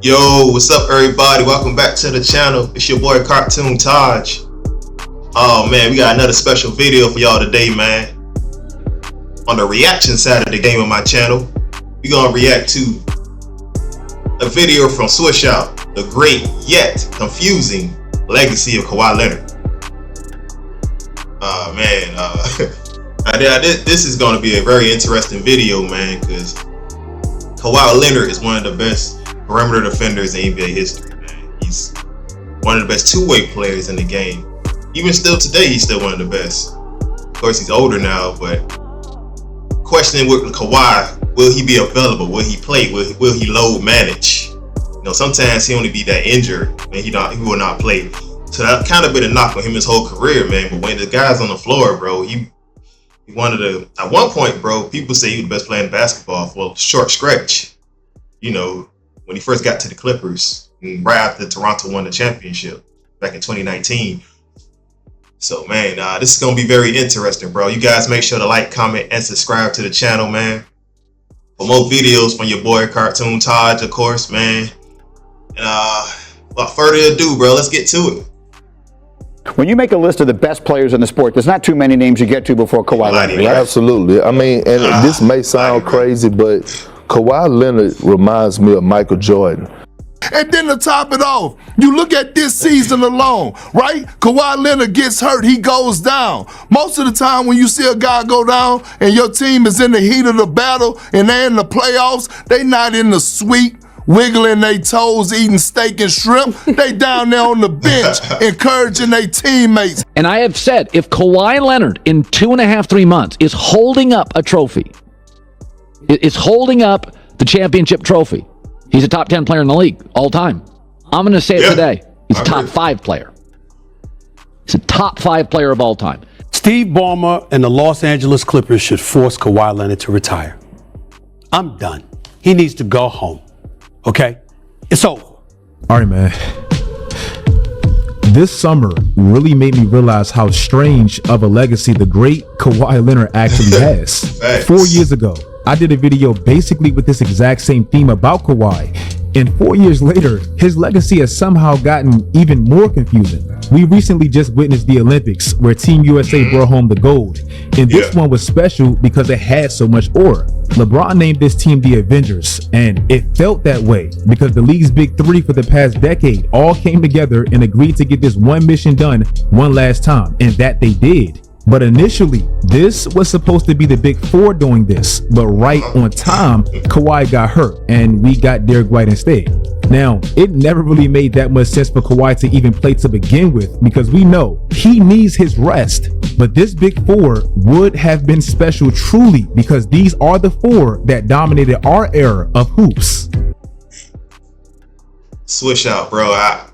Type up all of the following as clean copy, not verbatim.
Yo, what's up everybody? Welcome back to the channel. It's your boy CartoonTaj. Oh man, we got another special video for y'all today, man. On the reaction side of the game on my channel, we gonna react to a video from SWISHOUT, the great yet confusing legacy of Kahwi Leonard. This is gonna be a very interesting video, man, because Kahwi Leonard is one of the best perimeter defenders in NBA history, man. He's one of the best two-way players in the game. Even still today, he's still one of the best. Of course, he's older now, but questioning with Kawhi, will he be available? Will he play? Will he load manage? You know, sometimes he only be that injured and he will not play. So that kind of been a knock on him his whole career, man. But when the guy's on the floor, bro, he wanted to. At one point, bro, people say he was the best player in basketball for a short stretch. You know, when he first got to the Clippers, and right after Toronto won the championship back in 2019. So, man, this is going to be very interesting, bro. You guys make sure to like, comment, and subscribe to the channel, man. For more videos from your boy CartoonTaj, of course, man. And without further ado, bro, let's get to it. When you make a list of the best players in the sport, there's not too many names you get to before Kawhi Leonard, right? Absolutely. I mean, and this may sound crazy, but Kahwi Leonard reminds me of Michael Jordan. And then to top it off, you look at this season alone, right? Kahwi Leonard gets hurt, he goes down. Most of the time when you see a guy go down and your team is in the heat of the battle and they're in the playoffs, they not in the suite, wiggling their toes, eating steak and shrimp. They down there on the bench, encouraging their teammates. And I have said, if Kawhi Leonard in 2.5, 3 months is holding up a trophy, is holding up the championship trophy, he's a top 10 player in the league all time. I'm going to say it today. He's a top 5 player. He's a top 5 player of all time. Steve Ballmer and the Los Angeles Clippers should force Kawhi Leonard to retire. I'm done. He needs to go home. Okay? It's over. All right, man. This summer really made me realize how strange of a legacy the great Kahwi Leonard actually has. 4 years ago, I did a video basically with this exact same theme about Kawhi, and 4 years later, his legacy has somehow gotten even more confusing. We recently just witnessed the Olympics where Team USA brought home the gold, and this one was special because it had so much aura. LeBron named this team the Avengers, and it felt that way because the league's big three for the past decade all came together and agreed to get this one mission done one last time, and that they did. But initially, this was supposed to be the big four doing this, but right on time, Kawhi got hurt and we got Derek White instead. Now, it never really made that much sense for Kawhi to even play to begin with because we know he needs his rest. But this big four would have been special truly because these are the four that dominated our era of hoops. Swish out, bro. I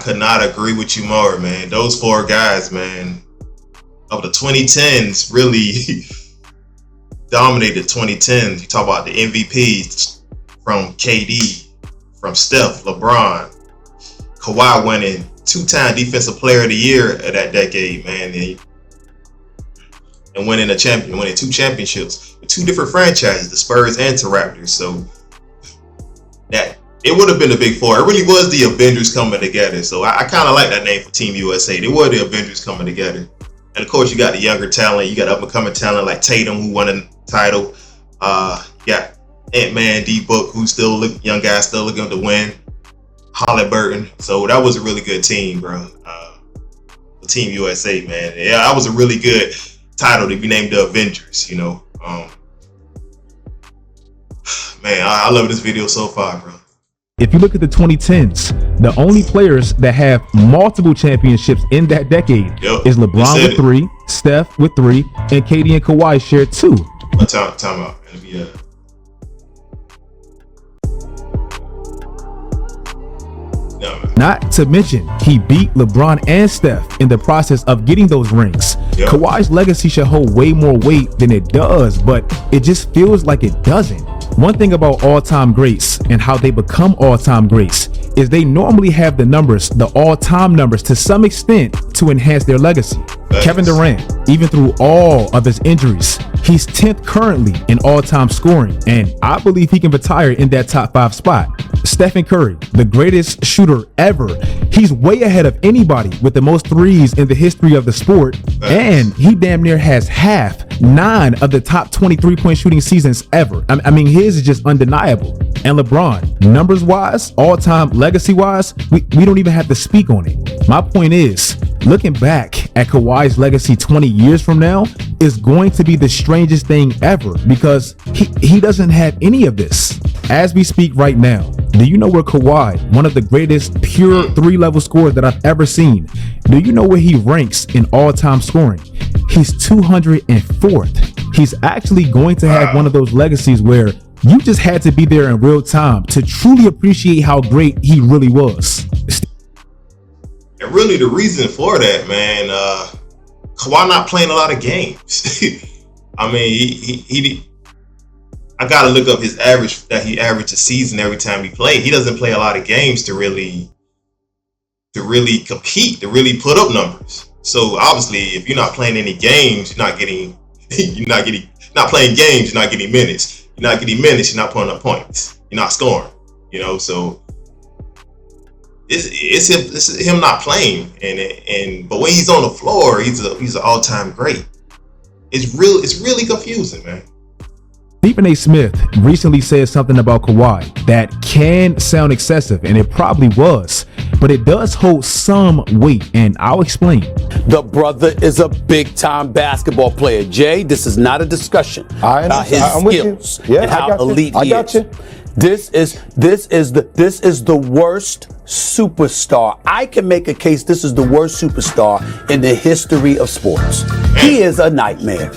could not agree with you more, man. Those four guys, man, of the 2010s really dominated 2010s. You talk about the MVPs from KD, from Steph, LeBron, Kawhi winning 2-time Defensive Player of the Year of that decade, man, and winning 2 championships with 2 different franchises, the Spurs and the Raptors. So that it would have been the big four. It really was the Avengers coming together. So I kind of like that name for Team USA. They were the Avengers coming together. And of course, you got the younger talent. You got up-and-coming talent like Tatum, who won a title. You got Ant-Man, D-Book, who's still young guy, still looking to win. Halliburton. So that was a really good team, bro. The Team USA, man. Yeah, that was a really good title to be named the Avengers. You know, man, I love this video so far, bro. If you look at the 2010s, the only players that have multiple championships in that decade is LeBron with 3, Steph with 3, and KD and Kawhi shared 2. Time out. Not to mention, he beat LeBron and Steph in the process of getting those rings. Kawhi's legacy should hold way more weight than it does, but it just feels like it doesn't. One thing about all-time greats and how they become all-time greats is they normally have the numbers, the all-time numbers, to some extent to enhance their legacy. Kevin Durant, even through all of his injuries, he's 10th currently in all-time scoring, and I believe he can retire in that top 5 spot. Stephen Curry, the greatest shooter ever, he's way ahead of anybody with the most threes in the history of the sport, and he damn near has 9 of the top 20 3-point shooting seasons ever. I mean, his is just undeniable. And LeBron, numbers-wise, all-time legacy-wise, we don't even have to speak on it. My point is, looking back at Kawhi's legacy 20 years from now is going to be the strangest thing ever because he doesn't have any of this. As we speak right now, do you know where Kawhi, one of the greatest pure 3-level scorers that I've ever seen, do you know where he ranks in all-time scoring? He's 204th. He's actually going to have one of those legacies where you just had to be there in real time to truly appreciate how great he really was. And really the reason for that, man, Kawhi not playing a lot of games. I mean, I gotta look up his average that he averaged a season every time he played. He doesn't play a lot of games to really compete, to really put up numbers. So obviously, if you're not playing any games, you're not playing games, you're not getting minutes. You're not getting minutes, you're not putting up points. You're not scoring. You know, so it's him not playing, but when he's on the floor, he's an all-time great. It's really confusing, man. Stephen A. Smith recently said something about Kawhi that can sound excessive, and it probably was, but it does hold some weight, and I'll explain. The brother is a big-time basketball player. Jay, this is not a discussion about his skills and how elite he is. This is the worst superstar. I can make a case this is the worst superstar in the history of sports. He is a nightmare.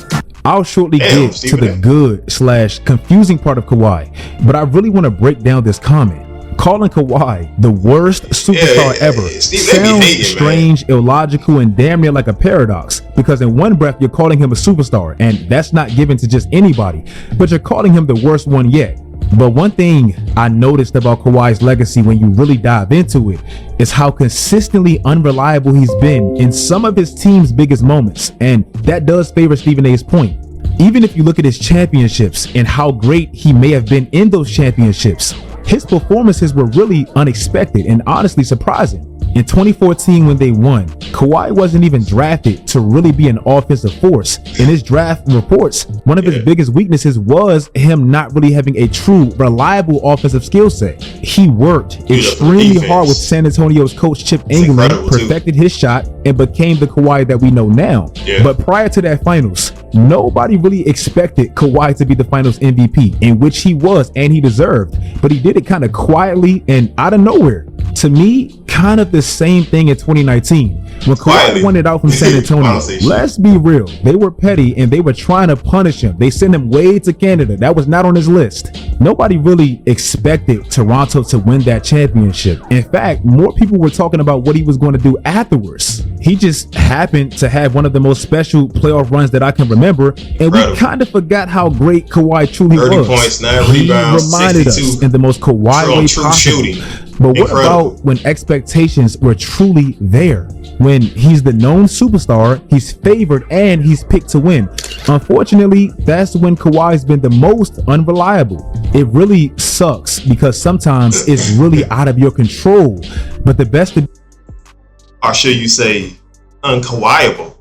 I'll shortly get to the good/confusing part of Kawhi, but I really want to break down this comment. Calling Kawhi the worst superstar ever sounds strange, illogical, and damn near like a paradox, because in one breath you're calling him a superstar, and that's not given to just anybody, but you're calling him the worst one yet. But one thing I noticed about Kawhi's legacy when you really dive into it is how consistently unreliable he's been in some of his team's biggest moments, and that does favor Stephen A's point. Even if you look at his championships and how great he may have been in those championships, his performances were really unexpected and honestly surprising. In 2014, when they won, Kawhi wasn't even drafted to really be an offensive force. In his draft reports, one of his biggest weaknesses was him not really having a true, reliable offensive skill set. He worked extremely hard with San Antonio's coach Chip England, perfected his shot, and became the Kawhi that we know now. But prior to that finals, nobody really expected Kawhi to be the finals MVP, in which he was and he deserved. But he did it kind of quietly and out of nowhere. To me, kind of the same thing in 2019 when Kawhi won it out from San Antonio. Let's be real, they were petty and they were trying to punish him. They sent him way to Canada. That was not on his list. Nobody really expected Toronto to win that championship. In fact, more people were talking about what he was going to do afterwards. He just happened to have one of the most special playoff runs that I can remember, and we kind of forgot how great Kawhi truly was. 30 points, 9 rebounds, he reminded 62 us in the most Kawhi way possible. Shooting. But what about when expectations were truly there? When he's the known superstar, he's favored, and he's picked to win. Unfortunately, that's when Kawhi's been the most unreliable. It really sucks because sometimes it's really out of your control. But the best of or should you say unkawhiable?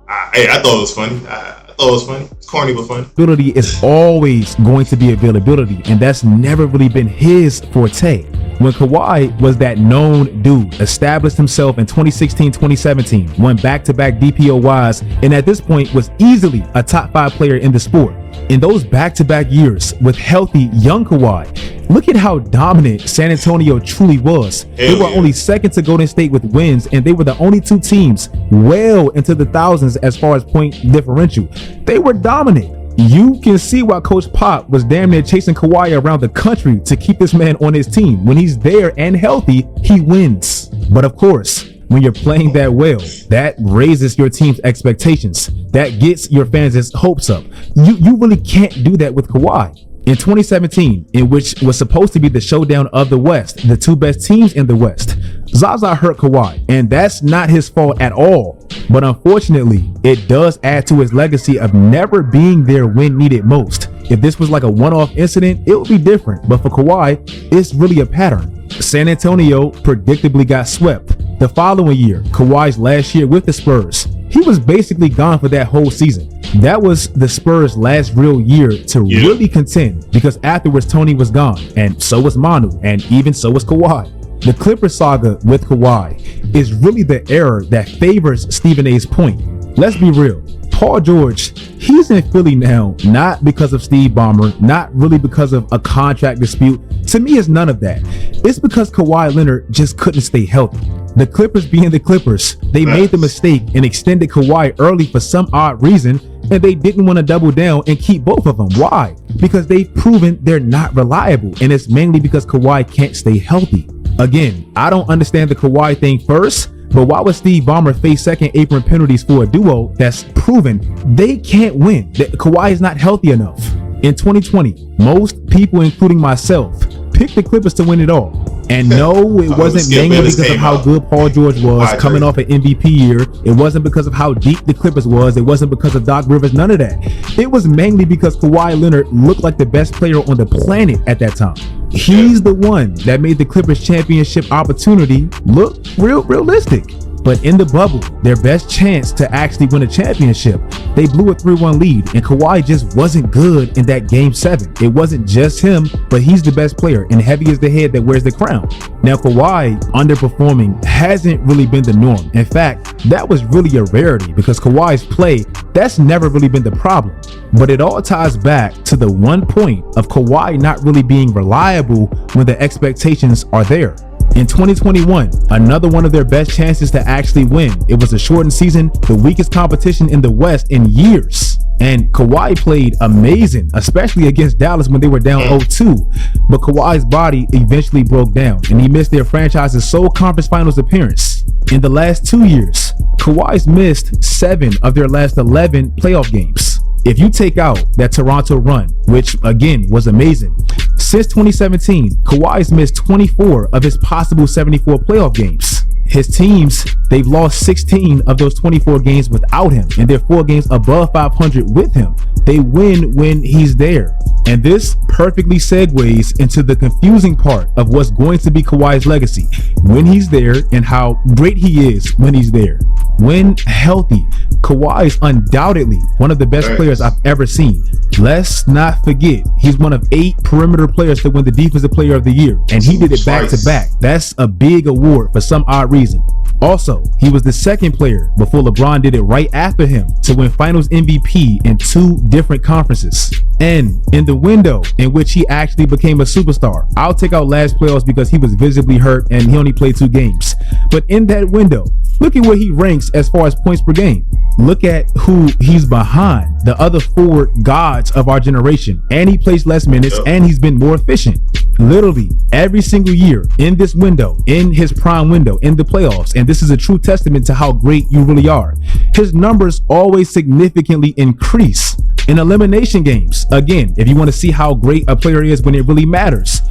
I thought it was funny. It's corny but funny. Availability is always going to be availability, and that's never really been his forte. When Kawhi was that known dude, established himself in 2016, 2017, won back-to-back DPOYs, and at this point was easily a top 5 player in the sport. In those back-to-back years with healthy young Kawhi, look at how dominant San Antonio truly was. They were only second to Golden State with wins, and they were the only 2 teams well into the thousands as far as point differential. They were dominant. You can see why Coach Pop was damn near chasing Kawhi around the country to keep this man on his team. When he's there and healthy, he wins. But of course, when you're playing that well, that raises your team's expectations. That gets your fans' hopes up. You really can't do that with Kawhi. In 2017, in which was supposed to be the showdown of the West, the 2 best teams in the West, Zaza hurt Kawhi, and that's not his fault at all. But unfortunately, it does add to his legacy of never being there when needed most. If this was like a one-off incident, it would be different. But for Kawhi, it's really a pattern. San Antonio predictably got swept. The following year, Kawhi's last year with the Spurs, he was basically gone for that whole season. That was the Spurs' last real year to really contend, because afterwards Tony was gone, and so was Manu, and even so was Kawhi. The Clippers saga with Kawhi is really the error that favors Stephen A's point. Let's be real. Paul George, he's in Philly now, not because of Steve Ballmer, not really because of a contract dispute. To me, it's none of that. It's because Kawhi Leonard just couldn't stay healthy. The Clippers being the Clippers, they made the mistake and extended Kawhi early for some odd reason, and they didn't want to double down and keep both of them. Why? Because they've proven they're not reliable, and it's mainly because Kawhi can't stay healthy. Again, I don't understand the Kawhi thing first, but why would Steve Ballmer face second apron penalties for a duo that's proven they can't win? That Kawhi is not healthy enough. In 2020, most people, including myself, picked the Clippers to win it all. And no, it wasn't mainly because of how good Paul George was coming off an MVP year. It wasn't because of how deep the Clippers was. It wasn't because of Doc Rivers, none of that. It was mainly because Kawhi Leonard looked like the best player on the planet at that time. He's the one that made the Clippers championship opportunity look realistic. But in the bubble, their best chance to actually win a championship, they blew a 3-1 lead, and Kawhi just wasn't good in that game 7. It wasn't just him, but he's the best player, and heavy is the head that wears the crown. Now, Kawhi underperforming hasn't really been the norm. In fact, that was really a rarity, because Kawhi's play, that's never really been the problem. But it all ties back to the one point of Kawhi not really being reliable when the expectations are there. In 2021, another one of their best chances to actually win. It was a shortened season, the weakest competition in the West in years. And Kawhi played amazing, especially against Dallas when they were down 0-2. But Kawhi's body eventually broke down, and he missed their franchise's sole conference finals appearance. In the last 2 years, Kawhi's missed 7 of their last 11 playoff games. If you take out that Toronto run, which again was amazing, since 2017, Kawhi's missed 24 of his possible 74 playoff games. His teams, they've lost 16 of those 24 games without him, and they're 4 games above 500 with him. They win when he's there. And this perfectly segues into the confusing part of what's going to be Kawhi's legacy when he's there, and how great he is when he's there. When healthy, Kawhi is undoubtedly one of the best players I've ever seen. Let's not forget, he's one of 8 perimeter players to win the Defensive Player of the Year, and he did it back to back. That's a big award for some odd reason. Also, he was the second player before LeBron did it right after him to win Finals MVP in 2 different conferences. And in the window in which he actually became a superstar, I'll take out last playoffs because he was visibly hurt and he only played 2 games. But in that window, look at where he ranks as far as points per game. Look at who he's behind, the other forward gods of our generation. And he plays less minutes, and he's been more efficient. Literally every single year in this window, in his prime window, in the playoffs, and this is a true testament to how great you really are, his numbers always significantly increase. In elimination games, again, if you want to see how great a player is when it really matters.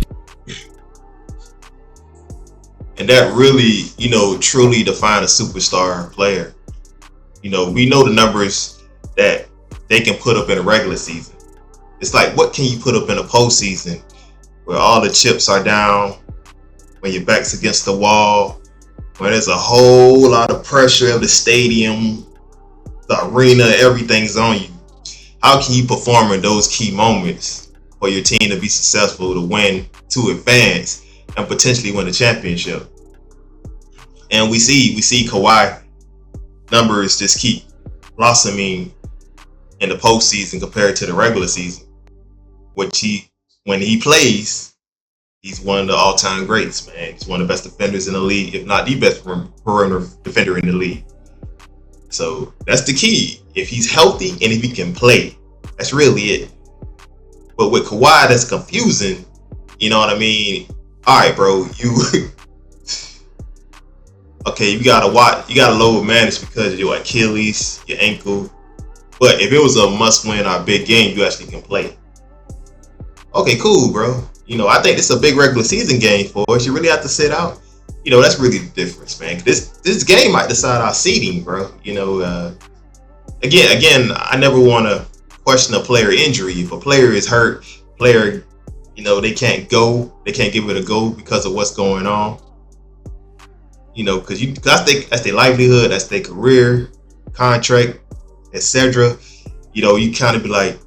And that really, truly define a superstar player. We know the numbers that they can put up in a regular season. It's like, what can you put up in a postseason where all the chips are down, when your back's against the wall, when there's a whole lot of pressure of the stadium, the arena, everything's on you? How can you perform in those key moments for your team to be successful, to win, to advance, and potentially win a championship? And we see Kawhi numbers just keep blossoming in the postseason compared to the regular season. When he plays, he's one of the all-time greats, man. He's one of the best defenders in the league, if not the best perimeter defender in the league. So that's the key. If he's healthy and if he can play, that's really it. But with Kawhi, that's confusing. You know what I mean? All right, bro, okay, you gotta lower manage because of your Achilles, your ankle. But if it was a must-win or a big game, you actually can play. Okay, cool, bro. I think it's a big regular season game for us. You really have to sit out. you know, that's really the difference, man. This game might decide our seeding, bro. You know, again, I never want to question a player injury. If a player is hurt, player, you know, they can't give it a go because of what's going on. You know, because I think that's their livelihood, that's their career, contract, etc. You know, you kind of be like,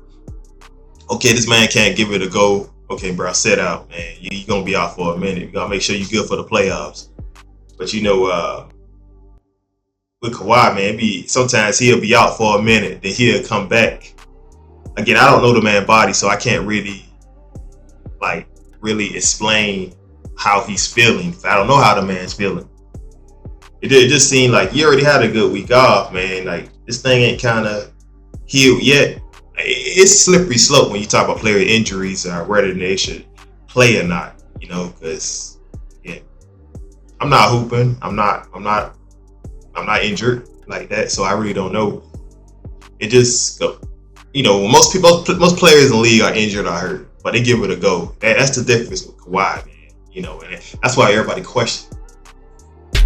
okay, this man can't give it a go. Okay, bro, sit out, man. You're gonna be out for a minute. You gotta make sure you're good for the playoffs. But you know, with Kawhi, man, sometimes he'll be out for a minute, then he'll come back. Again, I don't know the man's body, so I can't really explain how he's feeling. I don't know how the man's feeling. It just seemed like you already had a good week off, man. Like, this thing ain't kind of healed yet. It's a slippery slope when you talk about player injuries or whether they should play or not, you know, because I'm not hooping. I'm not injured like that. So I really don't know. It just, you know, most players in the league are injured or hurt, but they give it a go. That's the difference with Kawhi, man. You know, and that's why everybody questions.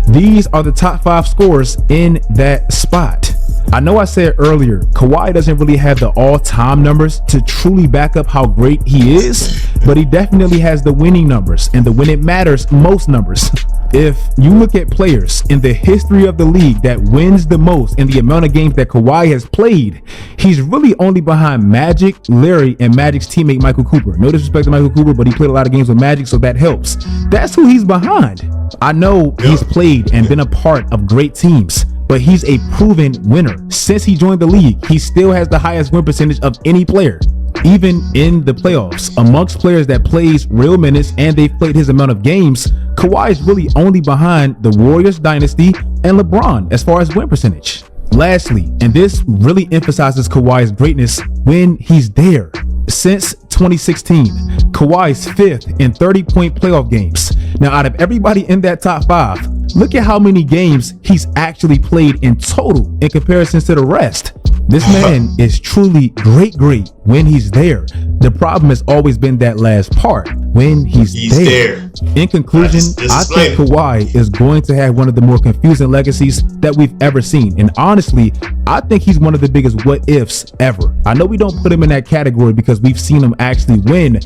These are the top 5 scorers in that spot. I know I said earlier, Kawhi doesn't really have the all-time numbers to truly back up how great he is, but he definitely has the winning numbers and the when it matters most numbers. If you look at players in the history of the league that wins the most in the amount of games that Kawhi has played, he's really only behind Magic, Larry, and Magic's teammate Michael Cooper. No disrespect to Michael Cooper, but he played a lot of games with Magic, so that helps. That's who he's behind. I know he's played and been a part of great teams, but he's a proven winner. Since he joined the league, he still has the highest win percentage of any player, even in the playoffs. Amongst players that plays real minutes and they've played his amount of games, Kawhi is really only behind the Warriors dynasty and LeBron as far as win percentage. Lastly, and this really emphasizes Kawhi's greatness when he's there. Since 2016, Kawhi's 5th in 30-point playoff games. Now, out of everybody in that top 5, look at how many games he's actually played in total in comparison to the rest. This man is truly great when he's there. The problem has always been that last part, when he's there. In conclusion, I think Kawhi is going to have one of the more confusing legacies that we've ever seen. And honestly, I think he's one of the biggest what ifs ever. I know we don't put him in that category because we've seen him actually win.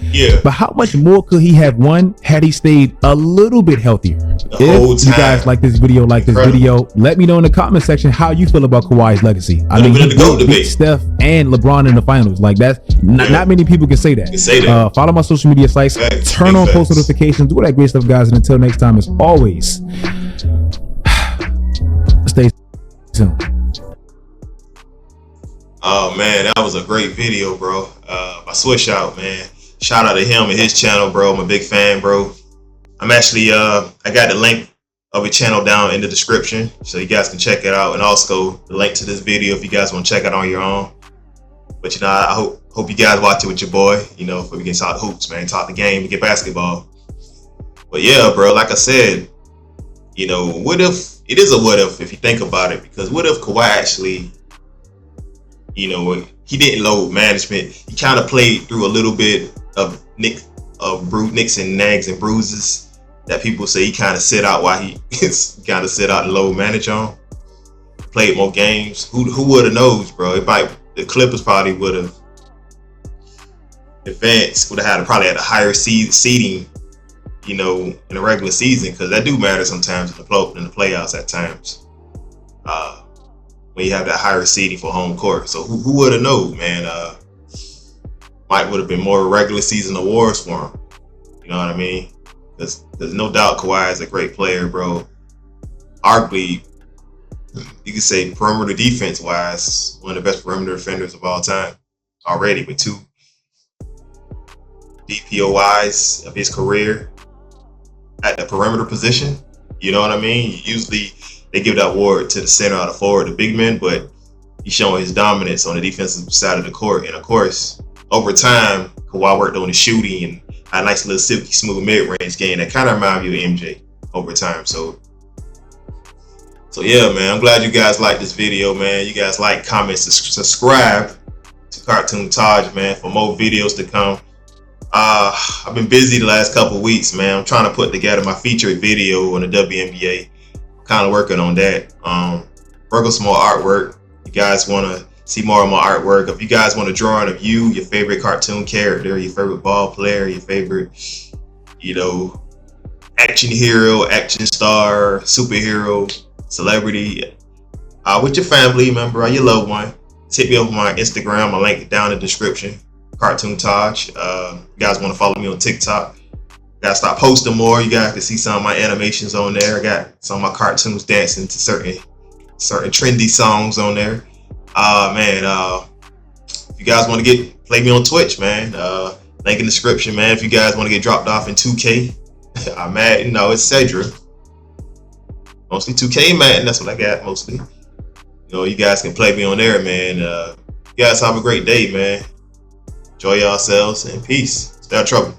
But how much more could he have won had he stayed a little bit healthier? If you guys like this video, let me know in the comment section how you feel about Kawhi's legacy. I mean, he beat Steph and LeBron in the finals. Like, that's not many people can say that. Follow my social media sites, turn on post notifications, do all that great stuff, guys. And until next time, as always, stay tuned. Oh man, that was a great video, bro. By SWISHOUT, man. Shout out to him and his channel, bro. I'm a big fan, bro. I'm actually I got the link of his channel down in the description, so you guys can check it out, and also the link to this video if you guys want to check it on your own. But you know, I hope you guys watch it with your boy, you know, so we can talk hoops, man, talk the game, get basketball. But yeah, bro, like I said, you know, what if it is a what if you think about it? Because what if Kawhi actually, you know, he didn't load management. He kind of played through a little bit of nicks and nags and bruises that people say he kind of sit out while he kind of sit out and load manage on. Played more games. Who would have knows, bro? The Clippers probably would have advanced, would have probably had a higher seeding, you know, in the regular season, because that do matter sometimes in the playoffs at times. When you have that higher seeding for home court. So who would have known, man? Might would have been more regular season awards for him. You know what I mean? There's no doubt Kawhi is a great player, bro. Arguably, you could say perimeter defense wise, one of the best perimeter defenders of all time already, with 2 DPOIs of his career at the perimeter position. You know what I mean? Usually they give that award to the center or the forward, the big men, but he's showing his dominance on the defensive side of the court. And of course, over time, Kawhi worked on his shooting and had a nice little silky smooth mid-range game that kind of reminds you of MJ over time. So yeah, man, I'm glad you guys like this video, man. You guys like, comment, subscribe to CartoonTaj, man, for more videos to come. I've been busy the last couple of weeks, man. I'm trying to put together my featured video on the WNBA. Kind of working on that. Work on some more artwork. You guys want to see more of my artwork? If you guys want to draw of you, your favorite cartoon character, your favorite ball player, your favorite, action hero, action star, superhero, celebrity, with your family member or your loved one, hit me up on my Instagram. I'll link it down in the description. CartoonTaj. You guys want to follow me on TikTok? Gotta start posting more. You guys can see some of my animations on there. I got some of my cartoons dancing to certain trendy songs on there. If you guys want to play me on Twitch, man, link in the description, man. If you guys want to get dropped off in 2K, I'm at, it's Cedra. Mostly 2K, man. That's what I got mostly. You guys can play me on there, man. You guys have a great day, man. Enjoy yourselves and peace. Stay out of trouble.